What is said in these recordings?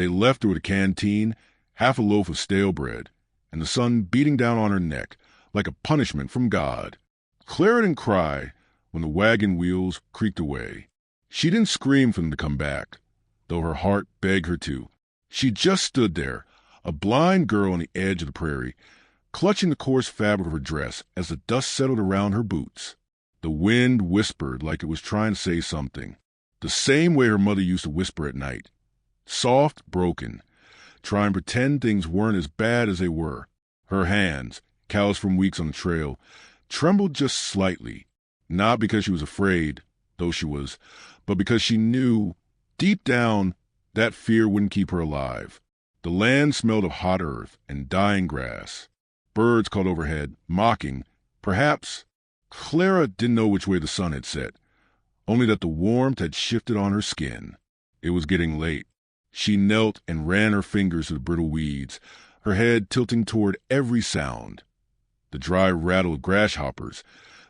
They left her with a canteen, half a loaf of stale bread, and the sun beating down on her neck like a punishment from God. Clara didn't cry when the wagon wheels creaked away. She didn't scream for them to come back, though her heart begged her to. She just stood there, a blind girl on the edge of the prairie, clutching the coarse fabric of her dress as the dust settled around her boots. The wind whispered like it was trying to say something, the same way her mother used to whisper at night. Soft, broken, trying to pretend things weren't as bad as they were. Her hands, calloused from weeks on the trail, trembled just slightly, not because she was afraid, though she was, but because she knew, deep down, that fear wouldn't keep her alive. The land smelled of hot earth and dying grass. Birds called overhead, mocking. Perhaps Clara didn't know which way the sun had set, only that the warmth had shifted on her skin. It was getting late. She knelt and ran her fingers through the brittle weeds, her head tilting toward every sound. The dry rattle of grasshoppers,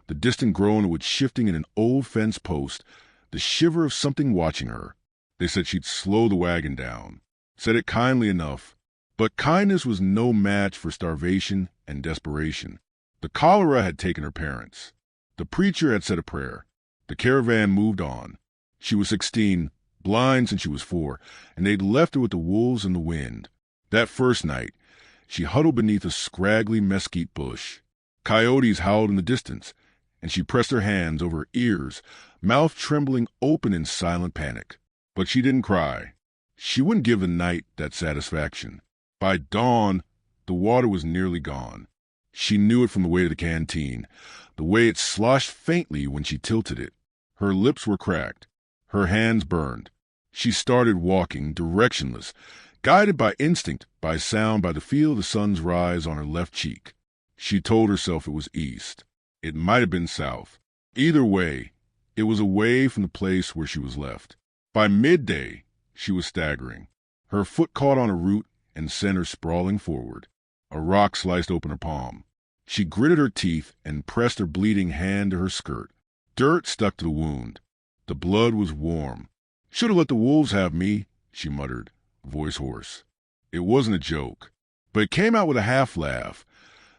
the distant groan of wood shifting in an old fence post, the shiver of something watching her. They said she'd slow the wagon down. Said it kindly enough, but kindness was no match for starvation and desperation. The cholera had taken her parents. The preacher had said a prayer. The caravan moved on. She was 16, blind since she was 4, and they'd left her with the wolves and the wind. That first night, she huddled beneath a scraggly mesquite bush. Coyotes howled in the distance, and she pressed her hands over her ears, mouth trembling open in silent panic. But she didn't cry. She wouldn't give the night that satisfaction. By dawn, the water was nearly gone. She knew it from the way of the canteen, the way it sloshed faintly when she tilted it. Her lips were cracked. Her hands burned. She started walking, directionless, guided by instinct, by sound, by the feel of the sun's rise on her left cheek. She told herself it was east. It might have been south. Either way, it was away from the place where she was left. By midday, she was staggering. Her foot caught on a root and sent her sprawling forward. A rock sliced open her palm. She gritted her teeth and pressed her bleeding hand to her skirt. Dirt stuck to the wound. The blood was warm. "Should have let the wolves have me," she muttered, voice hoarse. It wasn't a joke, but it came out with a half-laugh,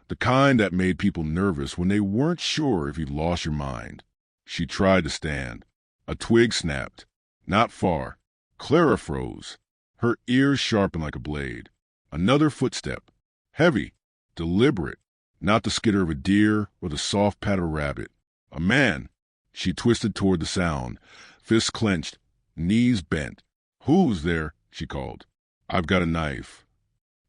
the kind that made people nervous when they weren't sure if you'd lost your mind. She tried to stand. A twig snapped. Not far. Clara froze. Her ears sharpened like a blade. Another footstep. Heavy. Deliberate. Not the skitter of a deer or the soft pat of a rabbit. A man. She twisted toward the sound, fists clenched, knees bent. "Who's there?" she called. "I've got a knife."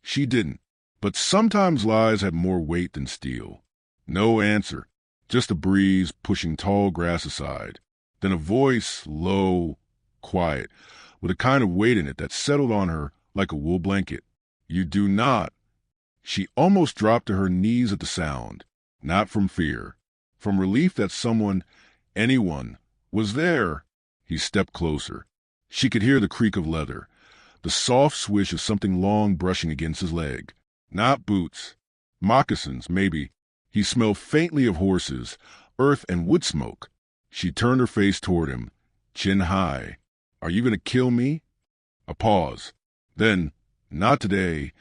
She didn't, but sometimes lies have more weight than steel. No answer, just a breeze pushing tall grass aside. Then a voice, low, quiet, with a kind of weight in it that settled on her like a wool blanket. "You do not." She almost dropped to her knees at the sound, not from fear, from relief that someone, anyone, was there. He stepped closer. She could hear the creak of leather, the soft swish of something long brushing against his leg. Not boots. Moccasins, maybe. He smelled faintly of horses, earth and wood smoke. She turned her face toward him, chin high. "Are you going to kill me?" A pause. Then, "Not today,"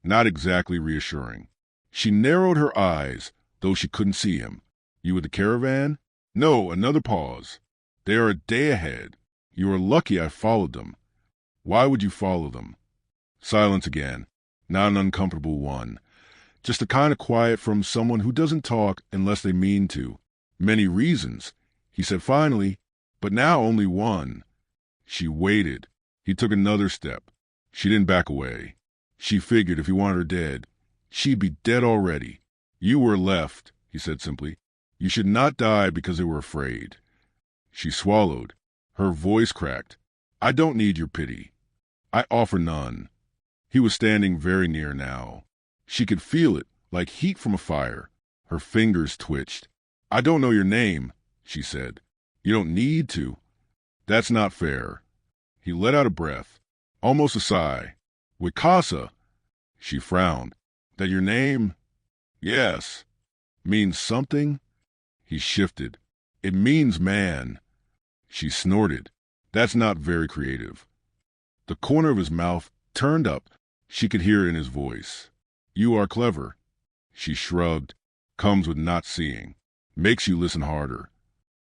not exactly reassuring. She narrowed her eyes, though she couldn't see him. "You with the caravan?" "No," another pause. "They are a day ahead. You are lucky I followed them." "Why would you follow them?" Silence again, not an uncomfortable one. Just the kind of quiet from someone who doesn't talk unless they mean to. "Many reasons," he said finally, "but now only one." She waited. He took another step. She didn't back away. She figured if he wanted her dead, she'd be dead already. "You were left," he said simply. "You should not die because they were afraid." She swallowed. Her voice cracked. "I don't need your pity. I offer none." He was standing very near now. She could feel it, like heat from a fire. Her fingers twitched. "I don't know your name," she said. "You don't need to." "That's not fair." He let out a breath, almost a sigh. "Wicasa." She frowned. "That your name?" "Yes." "Means something?" He shifted. "It means man." She snorted. "That's not very creative." The corner of his mouth turned up. She could hear it in his voice. "You are clever." She shrugged. "Comes with not seeing. Makes you listen harder."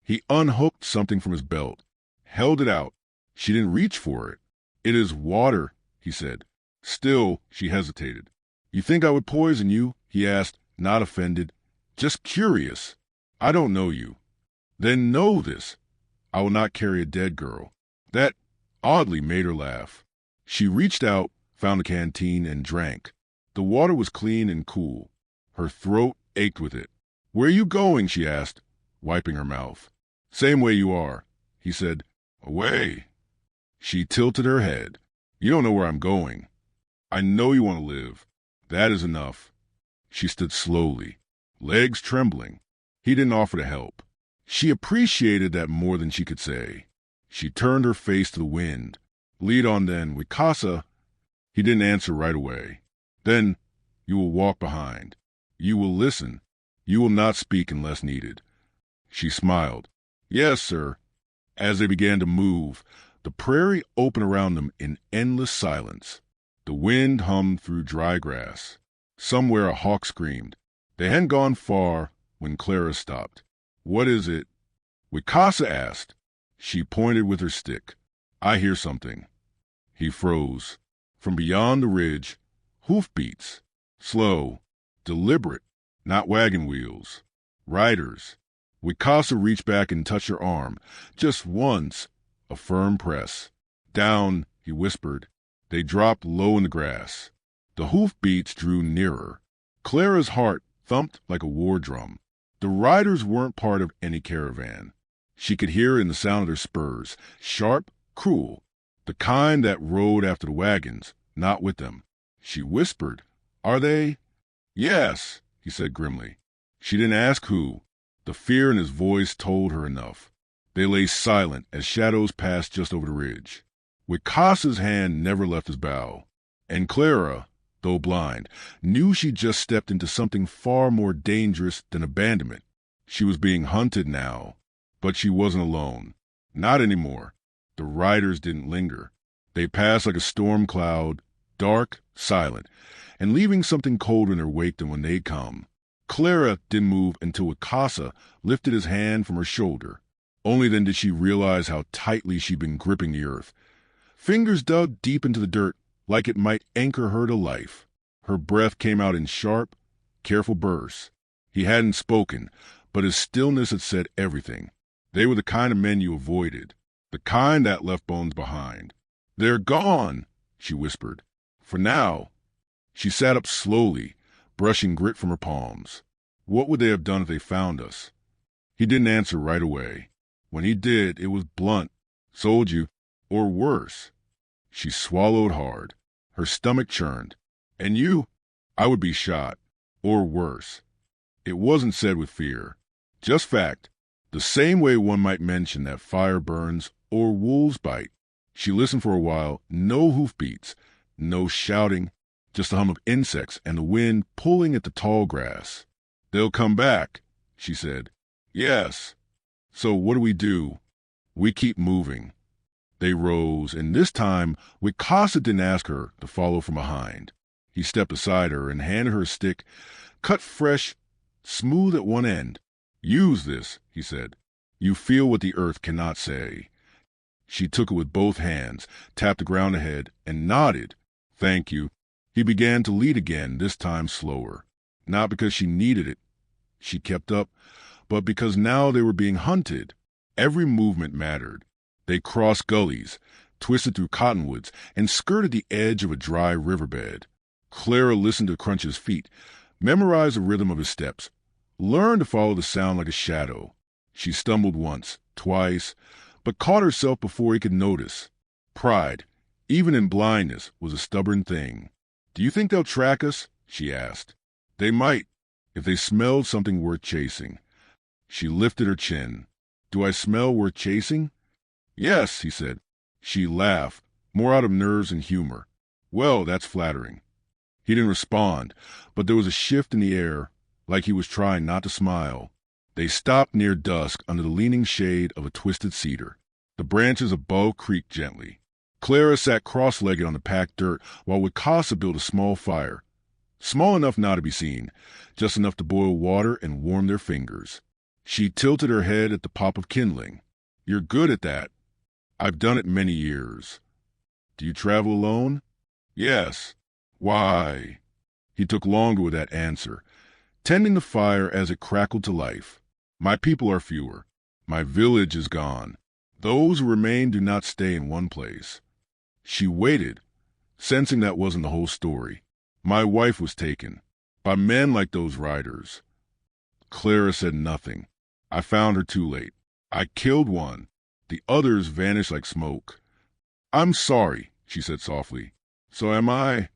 He unhooked something from his belt, held it out. She didn't reach for it. "It is water," he said. Still, she hesitated. "You think I would poison you?" he asked, not offended. "Just curious. I don't know you." "Then know this. I will not carry a dead girl." That oddly made her laugh. She reached out, found a canteen, and drank. The water was clean and cool. Her throat ached with it. "Where are you going?" she asked, wiping her mouth. "Same way you are," he said. "Away." She tilted her head. "You don't know where I'm going. I know you want to live. That is enough." She stood slowly, legs trembling. He didn't offer to help. She appreciated that more than she could say. She turned her face to the wind. "Lead on then, Wicasa." He didn't answer right away. "Then you will walk behind. You will listen. You will not speak unless needed." She smiled. "Yes, sir." As they began to move, the prairie opened around them in endless silence. The wind hummed through dry grass. Somewhere a hawk screamed. They hadn't gone far when Clara stopped. "What is it?" Wicasa asked. She pointed with her stick. "I hear something." He froze. From beyond the ridge, hoofbeats. Slow, deliberate, not wagon wheels. Riders. Wicasa reached back and touched her arm. Just once, a firm press. "Down," he whispered. They dropped low in the grass. The hoofbeats drew nearer. Clara's heart thumped like a war drum. The riders weren't part of any caravan. She could hear it in the sound of their spurs, sharp, cruel, the kind that rode after the wagons, not with them. She whispered, "Are they?" "Yes," he said grimly. She didn't ask who. The fear in his voice told her enough. They lay silent as shadows passed just over the ridge. Wicasa's hand never left his bow, and Clara, though blind, knew she'd just stepped into something far more dangerous than abandonment. She was being hunted now, but she wasn't alone. Not anymore. The riders didn't linger. They passed like a storm cloud, dark, silent, and leaving something colder in their wake than when they'd come. Clara didn't move until Wicasa lifted his hand from her shoulder. Only then did she realize how tightly she'd been gripping the earth. Fingers dug deep into the dirt like it might anchor her to life. Her breath came out in sharp, careful bursts. He hadn't spoken, but his stillness had said everything. They were the kind of men you avoided, the kind that left bones behind. "They're gone," she whispered. "For now." She sat up slowly, brushing grit from her palms. "What would they have done if they found us?" He didn't answer right away. When he did, it was blunt. "Sold you. Or worse." She swallowed hard. Her stomach churned. "And you?" "I would be shot. Or worse." It wasn't said with fear. Just fact. The same way one might mention that fire burns or wolves bite. She listened for a while. No hoofbeats. No shouting. Just the hum of insects and the wind pulling at the tall grass. "They'll come back," she said. "Yes." "So what do we do?" "We keep moving." They rose, and this time Wicasa didn't ask her to follow from behind. He stepped beside her and handed her a stick, cut fresh, smooth at one end. "Use this," he said. "You feel what the earth cannot say." She took it with both hands, tapped the ground ahead, and nodded. "Thank you." He began to lead again, this time slower. Not because she needed it. She kept up, but because now they were being hunted. Every movement mattered. They crossed gullies, twisted through cottonwoods, and skirted the edge of a dry riverbed. Clara listened to Crunch's feet, memorized the rhythm of his steps, learned to follow the sound like a shadow. She stumbled once, twice, but caught herself before he could notice. Pride, even in blindness, was a stubborn thing. "Do you think they'll track us?" she asked. "They might, if they smelled something worth chasing." She lifted her chin. "Do I smell worth chasing?" "Yes," he said. She laughed, more out of nerves and humor. "Well, that's flattering." He didn't respond, but there was a shift in the air, like he was trying not to smile. They stopped near dusk under the leaning shade of a twisted cedar. The branches above creaked gently. Clara sat cross-legged on the packed dirt while Wicasa built a small fire. Small enough now to be seen, just enough to boil water and warm their fingers. She tilted her head at the pop of kindling. "You're good at that." "I've done it many years." "Do you travel alone?" "Yes." "Why?" He took longer with that answer, tending the fire as it crackled to life. "My people are fewer. My village is gone. Those who remain do not stay in one place." She waited, sensing that wasn't the whole story. "My wife was taken, by men like those riders." Clara said nothing. "I found her too late. I killed one. The others vanished like smoke." "I'm sorry," she said softly. "So am I."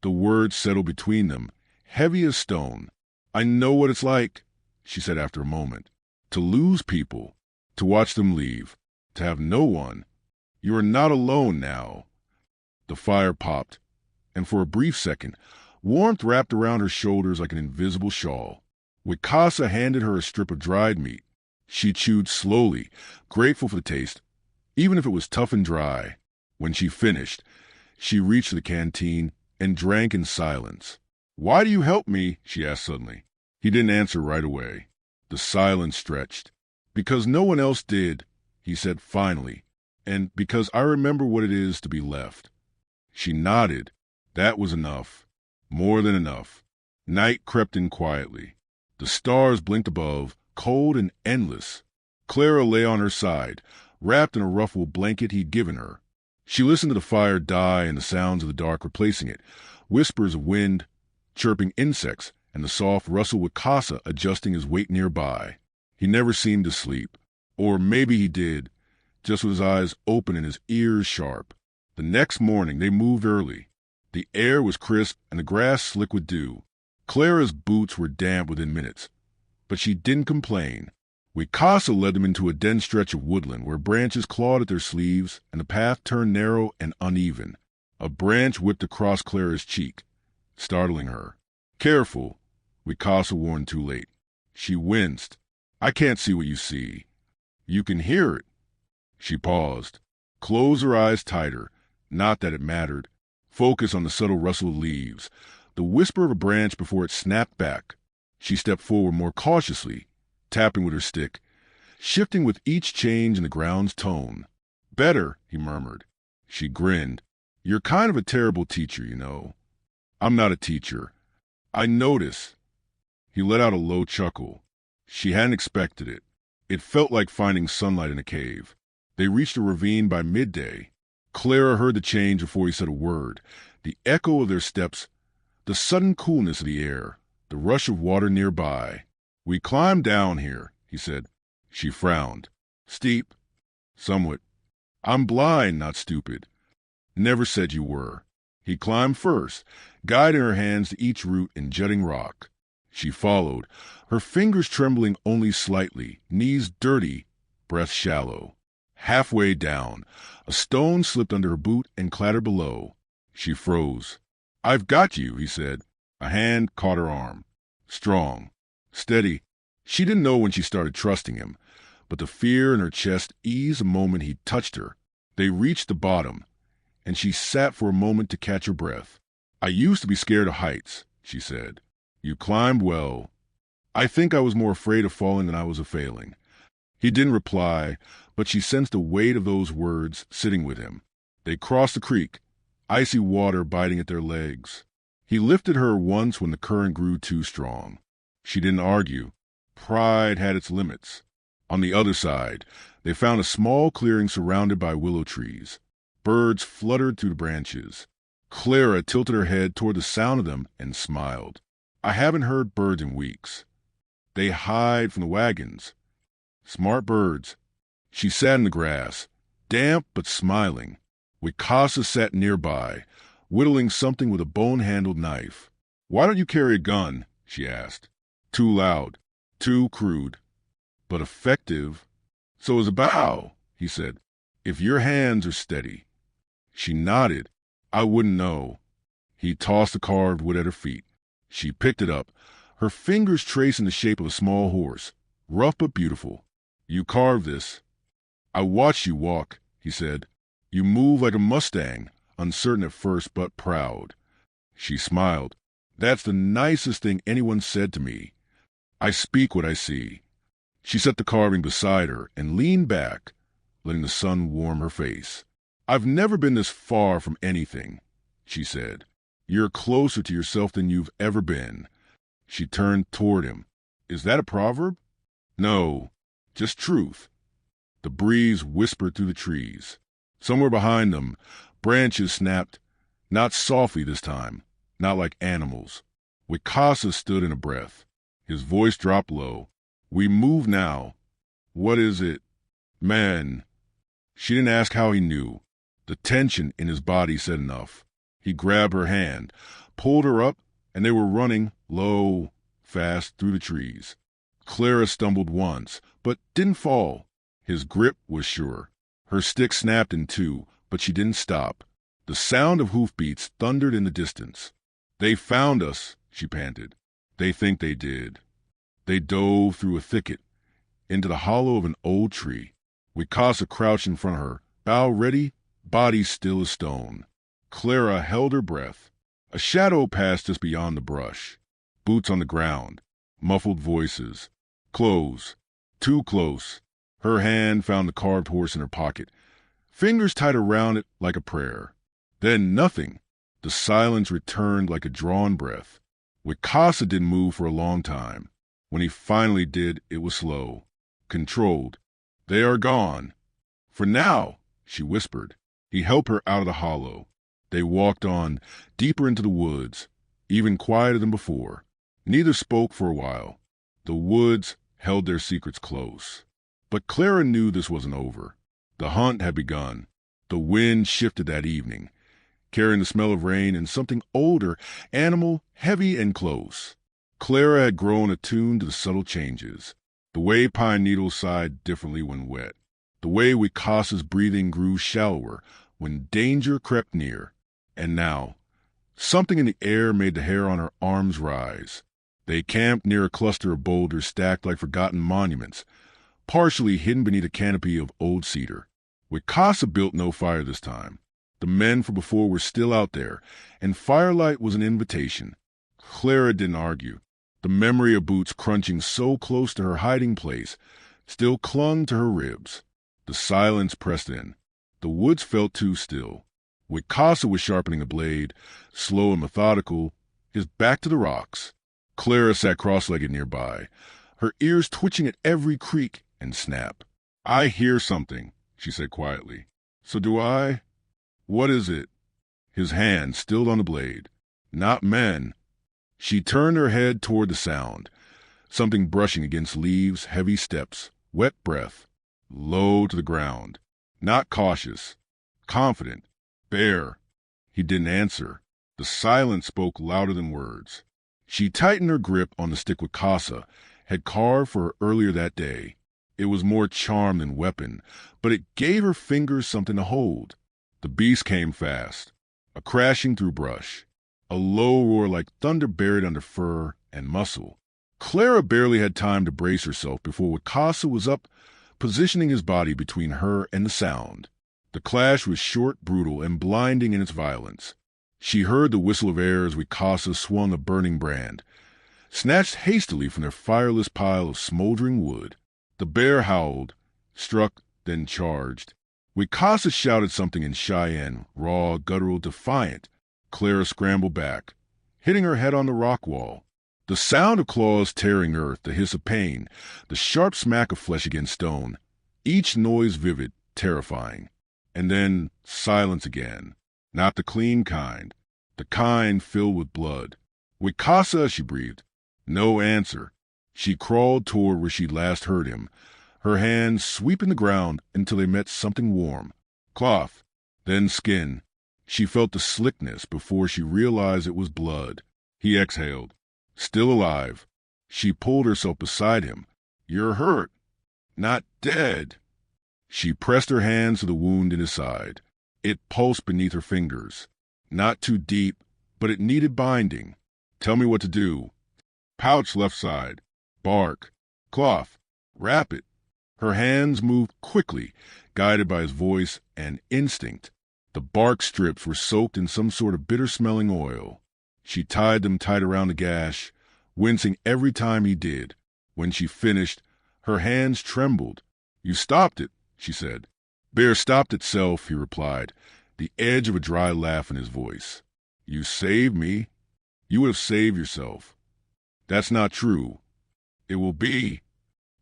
The words settled between them, heavy as stone. "I know what it's like," she said after a moment. "To lose people, to watch them leave, to have no one. You are not alone now." The fire popped, and for a brief second, warmth wrapped around her shoulders like an invisible shawl. Wicasa handed her a strip of dried meat. She chewed slowly, grateful for the taste, even if it was tough and dry. When she finished, she reached the canteen and drank in silence. "Why do you help me?" she asked suddenly. He didn't answer right away. The silence stretched. "Because no one else did," he said finally, "and because I remember what it is to be left." She nodded. That was enough. More than enough. Night crept in quietly. The stars blinked above, cold and endless. Clara lay on her side, wrapped in a ruffled blanket he'd given her. She listened to the fire die and the sounds of the dark replacing it, whispers of wind, chirping insects, and the soft rustle with Casa adjusting his weight nearby. He never seemed to sleep. Or maybe he did, just with his eyes open and his ears sharp. The next morning they moved early. The air was crisp and the grass slick with dew. Clara's boots were damp within minutes, but she didn't complain. Wicasa led them into a dense stretch of woodland where branches clawed at their sleeves and the path turned narrow and uneven. A branch whipped across Clara's cheek, startling her. "Careful," Wicasa warned too late. She winced. "I can't see what you see." "You can hear it." She paused, closed her eyes tighter. Not that it mattered. Focus on the subtle rustle of leaves, the whisper of a branch before it snapped back. She stepped forward more cautiously, tapping with her stick, shifting with each change in the ground's tone. "Better," he murmured. She grinned. "You're kind of a terrible teacher, you know." "I'm not a teacher. I notice." He let out a low chuckle. She hadn't expected it. It felt like finding sunlight in a cave. They reached a ravine by midday. Clara heard the change before he said a word, the echo of their steps, the sudden coolness of the air, the rush of water nearby. "We climbed down here," he said. She frowned. "Steep?" "Somewhat." "I'm blind, not stupid." "Never said you were." He climbed first, guiding her hands to each root and jutting rock. She followed, her fingers trembling only slightly, knees dirty, breath shallow. Halfway down, a stone slipped under her boot and clattered below. She froze. "I've got you," he said. A hand caught her arm. Strong. Steady. She didn't know when she started trusting him, but the fear in her chest eased the moment he touched her. They reached the bottom, and she sat for a moment to catch her breath. "I used to be scared of heights," she said. "You climbed well." "I think I was more afraid of falling than I was of failing." He didn't reply, but she sensed the weight of those words sitting with him. They crossed the creek, icy water biting at their legs. He lifted her once when the current grew too strong. She didn't argue. Pride had its limits. On the other side, they found a small clearing surrounded by willow trees. Birds fluttered through the branches. Clara tilted her head toward the sound of them and smiled. "I haven't heard birds in weeks. They hide from the wagons." "Smart birds." She sat in the grass, damp but smiling. Wicasa sat nearby, whittling something with a bone-handled knife. "Why don't you carry a gun?" she asked. "Too loud. Too crude. But effective." "So is a bow," he said, "if your hands are steady." She nodded. "I wouldn't know." He tossed the carved wood at her feet. She picked it up, her fingers tracing the shape of a small horse, rough but beautiful. "You carved this." "I watched you walk," he said. You move like a Mustang, uncertain at first but proud. She smiled. That's the nicest thing anyone said to me. I speak what I see. She set the carving beside her and leaned back, letting the sun warm her face. I've never been this far from anything, she said. You're closer to yourself than you've ever been. She turned toward him. Is that a proverb? No, just truth. The breeze whispered through the trees. Somewhere behind them, branches snapped, not softly this time, not like animals. Wicasa stood in a breath. His voice dropped low. We move now. What is it? Man. She didn't ask how he knew. The tension in his body said enough. He grabbed her hand, pulled her up, and they were running, low, fast, through the trees. Clara stumbled once, but didn't fall. His grip was sure. Her stick snapped in two, but she didn't stop. The sound of hoofbeats thundered in the distance. They found us, she panted. They think they did. They dove through a thicket, into the hollow of an old tree. Wicasa crouched in front of her, bow ready, body still as stone. Clara held her breath. A shadow passed just beyond the brush. Boots on the ground, muffled voices. Close, too close. Her hand found the carved horse in her pocket, fingers tied around it like a prayer. Then nothing. The silence returned like a drawn breath. Wicasa didn't move for a long time. When he finally did, it was slow, controlled. They are gone. For now, she whispered. He helped her out of the hollow. They walked on, deeper into the woods, even quieter than before. Neither spoke for a while. The woods held their secrets close. But Clara knew this wasn't over. The hunt had begun. The wind shifted that evening, carrying the smell of rain and something older, animal, heavy and close. Clara had grown attuned to the subtle changes. The way pine needles sighed differently when wet. The way Wicasa's breathing grew shallower when danger crept near. And now, something in the air made the hair on her arms rise. They camped near a cluster of boulders stacked like forgotten monuments, partially hidden beneath a canopy of old cedar. Wicasa built no fire this time. The men from before were still out there, and firelight was an invitation. Clara didn't argue. The memory of boots crunching so close to her hiding place still clung to her ribs. The silence pressed in. The woods felt too still. Wicasa was sharpening a blade, slow and methodical, his back to the rocks. Clara sat cross-legged nearby, her ears twitching at every creak and snap. I hear something, she said quietly. So do I? What is it? His hand stilled on the blade. Not men. She turned her head toward the sound. Something brushing against leaves, heavy steps, wet breath, low to the ground. Not cautious, confident, bare. He didn't answer. The silence spoke louder than words. She tightened her grip on the stick Wicasa had carved for her earlier that day. It was more charm than weapon, but it gave her fingers something to hold. The beast came fast, a crashing through brush, a low roar like thunder buried under fur and muscle. Clara barely had time to brace herself before Wicasa was up, positioning his body between her and the sound. The clash was short, brutal, and blinding in its violence. She heard the whistle of air as Wicasa swung a burning brand, snatched hastily from their fireless pile of smoldering wood. The bear howled, struck, then charged. Wicasa shouted something in Cheyenne, raw, guttural, defiant. Clara scrambled back, hitting her head on the rock wall. The sound of claws tearing earth, the hiss of pain, the sharp smack of flesh against stone, each noise vivid, terrifying. And then silence again. Not the clean kind, the kind filled with blood. Wicasa, she breathed. No answer. She crawled toward where she'd last heard him, her hands sweeping the ground until they met something warm. Cloth, then skin. She felt the slickness before she realized it was blood. He exhaled. Still alive. She pulled herself beside him. You're hurt. Not dead. She pressed her hands to the wound in his side. It pulsed beneath her fingers. Not too deep, but it needed binding. Tell me what to do. Pouch left side. Bark. Cloth. Wrap it. Her hands moved quickly, guided by his voice and instinct. The bark strips were soaked in some sort of bitter-smelling oil. She tied them tight around the gash, wincing every time he did. When she finished, her hands trembled. "You stopped it," she said. "Bear stopped itself," he replied, the edge of a dry laugh in his voice. "You saved me. You would have saved yourself." "That's not true." "It will be."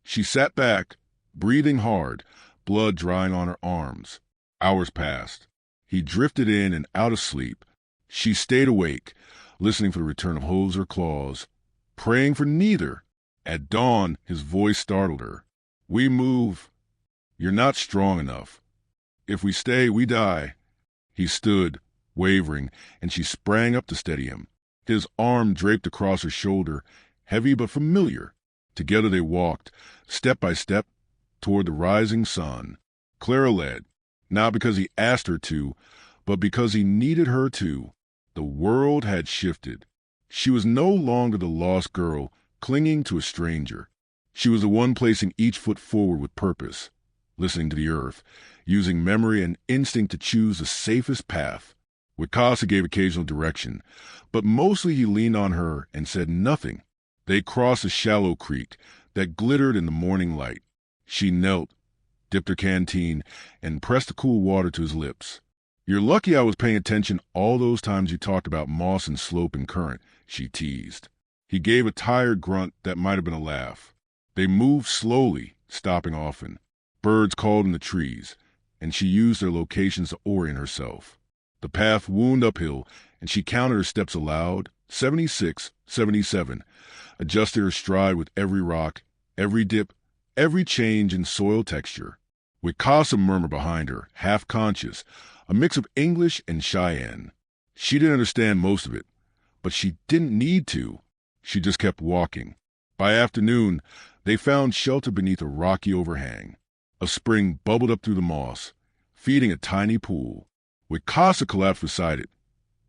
She sat back, breathing hard, blood drying on her arms. Hours passed. He drifted in and out of sleep. She stayed awake, listening for the return of hooves or claws, praying for neither. At dawn, his voice startled her. "We move. You're not strong enough. If we stay, we die." He stood, wavering, and she sprang up to steady him. His arm draped across her shoulder, heavy but familiar. Together they walked, step by step, toward the rising sun. Clara led, not because he asked her to, but because he needed her to. The world had shifted. She was no longer the lost girl clinging to a stranger. She was the one placing each foot forward with purpose, listening to the earth, using memory and instinct to choose the safest path. Wicasa gave occasional direction, but mostly he leaned on her and said nothing. They crossed a shallow creek that glittered in the morning light. She knelt, dipped her canteen, and pressed the cool water to his lips. "You're lucky I was paying attention all those times you talked about moss and slope and current," she teased. He gave a tired grunt that might have been a laugh. They moved slowly, stopping often. Birds called in the trees, and she used their locations to orient herself. The path wound uphill, and she counted her steps aloud, 76, 77, adjusted her stride with every rock, every dip, every change in soil texture. Wicasa murmured behind her, half-conscious, a mix of English and Cheyenne. She didn't understand most of it, but she didn't need to. She just kept walking. By afternoon, they found shelter beneath a rocky overhang. A spring bubbled up through the moss, feeding a tiny pool. Wicasa collapsed beside it,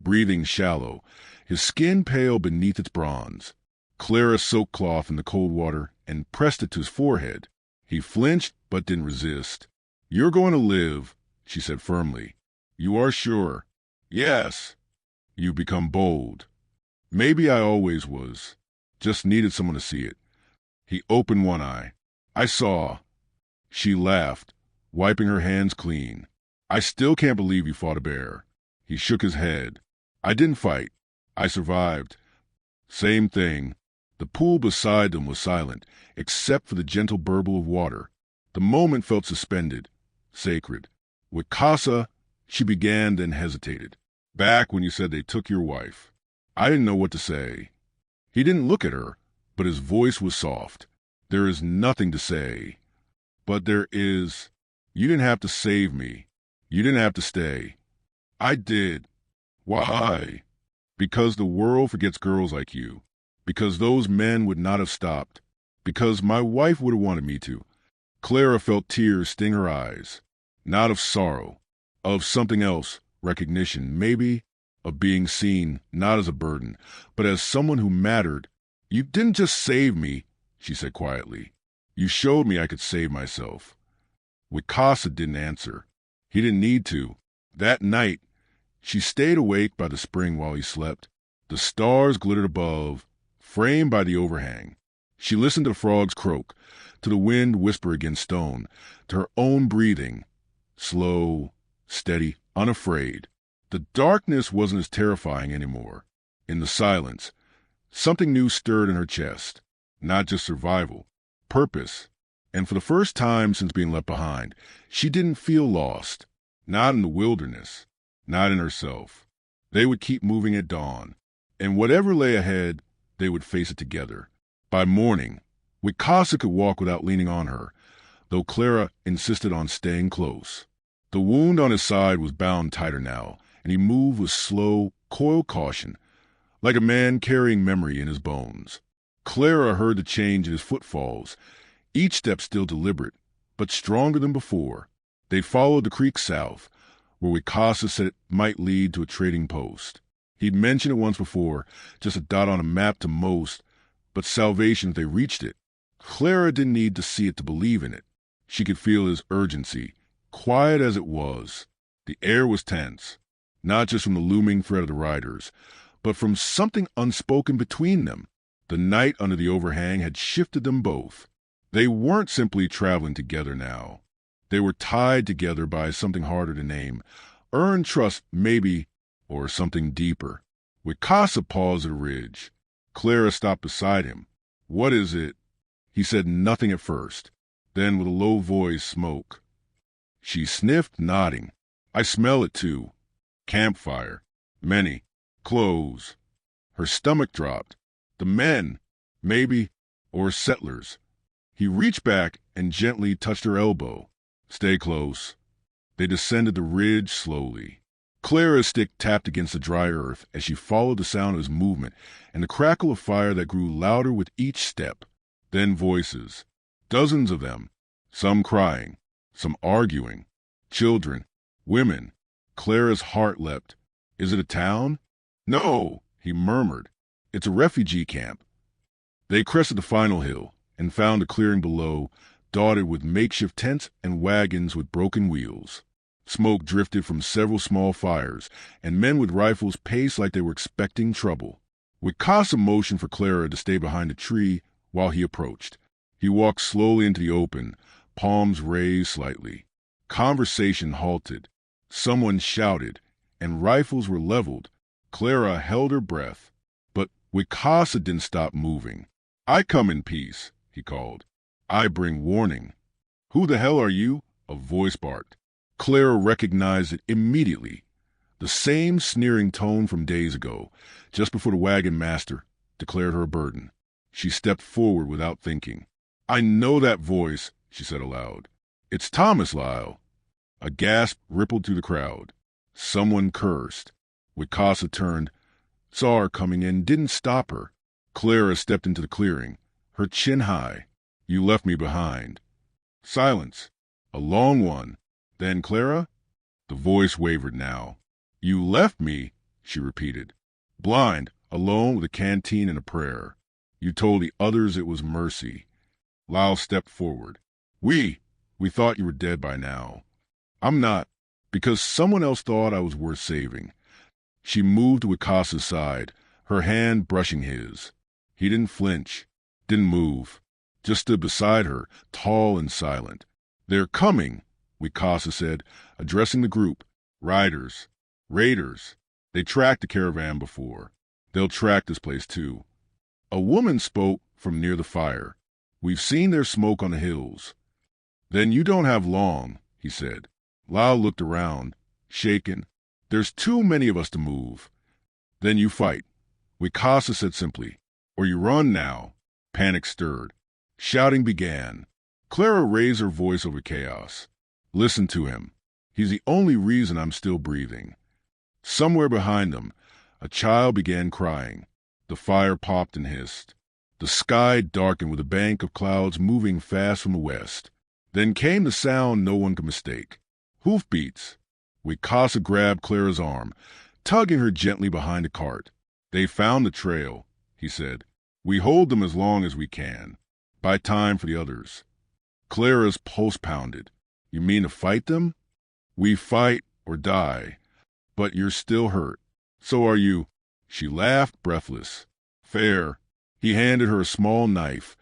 breathing shallow, his skin pale beneath its bronze. Clara soaked cloth in the cold water and pressed it to his forehead. He flinched but didn't resist. "You're going to live," she said firmly. "You are sure?" "Yes." "You've become bold." "Maybe I always was. Just needed someone to see it." He opened one eye. "I saw." She laughed, wiping her hands clean. "I still can't believe you fought a bear." He shook his head. "I didn't fight. I survived." Same thing. The pool beside them was silent, except for the gentle burble of water. The moment felt suspended, sacred. "Wicasa," she began, then hesitated. "Back when you said they took your wife." I didn't know what to say. He didn't look at her, but his voice was soft. "There is nothing to say." "But there is. You didn't have to save me. You didn't have to stay." "I did." "Why?" "Because the world forgets girls like you. Because those men would not have stopped. Because my wife would have wanted me to." Clara felt tears sting her eyes. Not of sorrow. Of something else. Recognition, maybe. Of being seen, not as a burden, but as someone who mattered. "You didn't just save me," she said quietly. "You showed me I could save myself." Wicasa didn't answer. He didn't need to. That night, she stayed awake by the spring while he slept. The stars glittered above, framed by the overhang. She listened to the frogs croak, to the wind whisper against stone, to her own breathing. Slow, steady, unafraid. The darkness wasn't as terrifying anymore. In the silence, something new stirred in her chest. Not just survival, purpose. And for the first time since being left behind, she didn't feel lost. Not in the wilderness. Not in herself. They would keep moving at dawn. And whatever lay ahead, they would face it together. By morning, Wicasa could walk without leaning on her, though Clara insisted on staying close. The wound on his side was bound tighter now, and he moved with slow, coiled caution, like a man carrying memory in his bones. Clara heard the change in his footfalls, each step still deliberate, but stronger than before. They followed the creek south, where Wicasa said it might lead to a trading post. He'd mentioned it once before, just a dot on a map to most, but salvation if they reached it. Clara didn't need to see it to believe in it. She could feel his urgency, quiet as it was. The air was tense, not just from the looming threat of the riders, but from something unspoken between them. The night under the overhang had shifted them both. They weren't simply traveling together now. They were tied together by something harder to name. Earned trust, maybe, or something deeper. Wicasa paused at a ridge. Clara stopped beside him. "What is it?" He said nothing at first. Then, with a low voice, spoke. She sniffed, nodding. "I smell it, too. Campfire. Many. Clothes." Her stomach dropped. The men, maybe, or settlers. He reached back and gently touched her elbow. "Stay close." They descended the ridge slowly. Clara's stick tapped against the dry earth as she followed the sound of his movement and the crackle of fire that grew louder with each step. Then voices. Dozens of them. Some crying. Some arguing. Children. Women. Clara's heart leapt. "Is it a town?" "No," he murmured. "It's a refugee camp." They crested the final hill and found a clearing below, dotted with makeshift tents and wagons with broken wheels. Smoke drifted from several small fires, and men with rifles paced like they were expecting trouble. Wicasa motioned for Clara to stay behind a tree while he approached. He walked slowly into the open, palms raised slightly. Conversation halted. Someone shouted, and rifles were leveled. Clara held her breath, but Wicasa didn't stop moving. "I come in peace," he called. "I bring warning." "Who the hell are you?" a voice barked. Clara recognized it immediately. The same sneering tone from days ago, just before the wagon master declared her a burden. She stepped forward without thinking. "I know that voice," she said aloud. "It's Thomas Lyle." A gasp rippled through the crowd. Someone cursed. Wicasa turned, saw her coming in, didn't stop her. Clara stepped into the clearing, her chin high. "You left me behind." Silence. A long one. Then, "Clara?" The voice wavered now. "You left me," she repeated. "Blind, alone with a canteen and a prayer. You told the others it was mercy." Lyle stepped forward. We thought you were dead by now." "I'm not, because someone else thought I was worth saving." She moved to Wicasa's side, her hand brushing his. He didn't flinch, didn't move, just stood beside her, tall and silent. "They're coming," Wicasa said, addressing the group. "Riders. Raiders. They tracked the caravan before. They'll track this place too." A woman spoke from near the fire. "We've seen their smoke on the hills." "Then you don't have long," he said. Lyle looked around, shaken. "There's too many of us to move." "Then you fight," Wicasa said simply. "Or you run now." Panic stirred. Shouting began. Clara raised her voice over chaos. "Listen to him. He's the only reason I'm still breathing." Somewhere behind them, a child began crying. The fire popped and hissed. The sky darkened with a bank of clouds moving fast from the west. Then came the sound no one could mistake. Hoofbeats. Wicasa grabbed Clara's arm, tugging her gently behind the cart. "They found the trail," he said. "We hold them as long as we can. Buy time for the others." Clara's pulse pounded. "You mean to fight them?" "We fight or die. But you're still hurt. So are you." She laughed, breathless. "Fair." He handed her a small knife,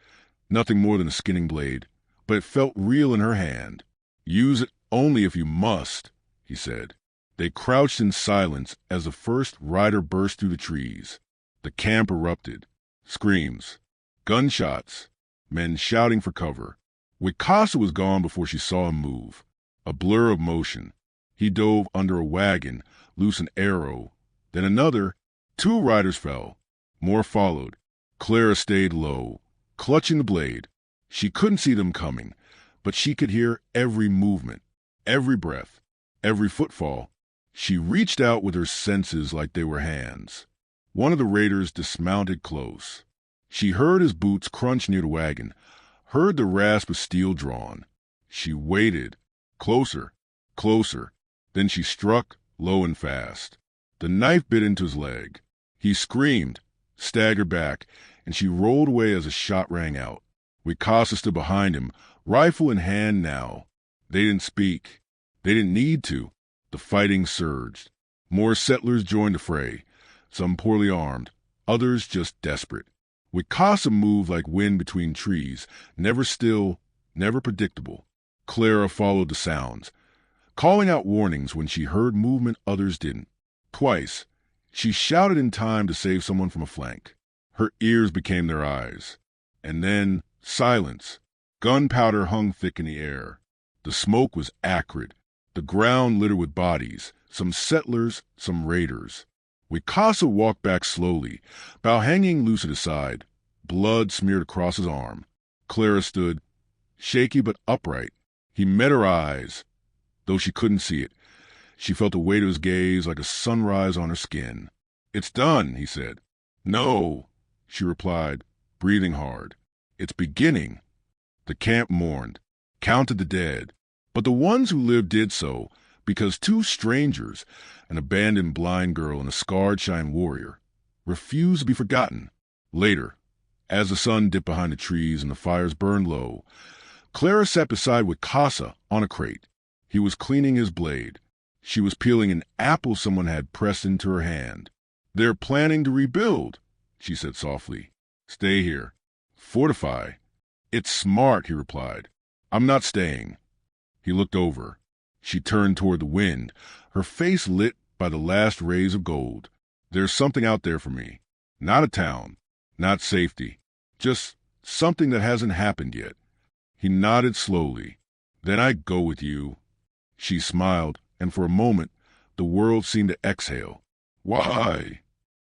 nothing more than a skinning blade, but it felt real in her hand. "Use it only if you must," he said. They crouched in silence as the first rider burst through the trees. The camp erupted. Screams. Gunshots. Men shouting for cover. Wicasa was gone before she saw him move. A blur of motion. He dove under a wagon, loose an arrow. Then another. 2 riders fell. More followed. Clara stayed low, clutching the blade. She couldn't see them coming, but she could hear every movement, every breath, every footfall. She reached out with her senses like they were hands. One of the raiders dismounted close. She heard his boots crunch near the wagon, heard the rasp of steel drawn. She waited. Closer, closer. Then she struck, low and fast. The knife bit into his leg. He screamed, staggered back, and she rolled away as a shot rang out. Wicasa stood behind him, rifle in hand now. They didn't speak. They didn't need to. The fighting surged. More settlers joined the fray, some poorly armed, others just desperate. Wicasa moved like wind between trees, never still, never predictable. Clara followed the sounds, calling out warnings when she heard movement others didn't. Twice, she shouted in time to save someone from a flank. Her ears became their eyes. And then, silence. Gunpowder hung thick in the air. The smoke was acrid. The ground littered with bodies, some settlers, some raiders. Wicasa walked back slowly, bow hanging loose at his side. Blood smeared across his arm. Clara stood, shaky but upright. He met her eyes, though she couldn't see it. She felt the weight of his gaze like a sunrise on her skin. "It's done," he said. "No," she replied, breathing hard. "It's beginning." The camp mourned, counted the dead, but the ones who lived did so because two strangers, an abandoned blind girl and a scarred Cheyenne warrior, refused to be forgotten. Later, as the sun dipped behind the trees and the fires burned low, Clara sat beside Wicasa on a crate. He was cleaning his blade. She was peeling an apple someone had pressed into her hand. "They're planning to rebuild," she said softly. "Stay here. Fortify." "It's smart," he replied. "I'm not staying." He looked over. She turned toward the wind, her face lit by the last rays of gold. "There's something out there for me. Not a town, not safety, just something that hasn't happened yet." He nodded slowly. "Then I go with you." She smiled, and for a moment, the world seemed to exhale. "Why?"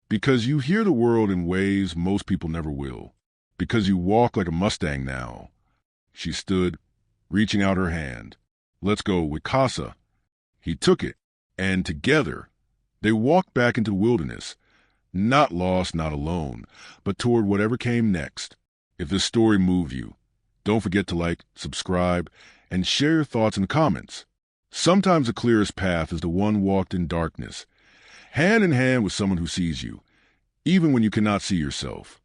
"Because you hear the world in ways most people never will. Because you walk like a Mustang now." She stood, reaching out her hand. "Let's go, Wicasa." He took it, and together, they walked back into the wilderness, not lost, not alone, but toward whatever came next. If this story moved you, don't forget to like, subscribe, and share your thoughts in the comments. Sometimes the clearest path is the one walked in darkness, hand in hand with someone who sees you, even when you cannot see yourself.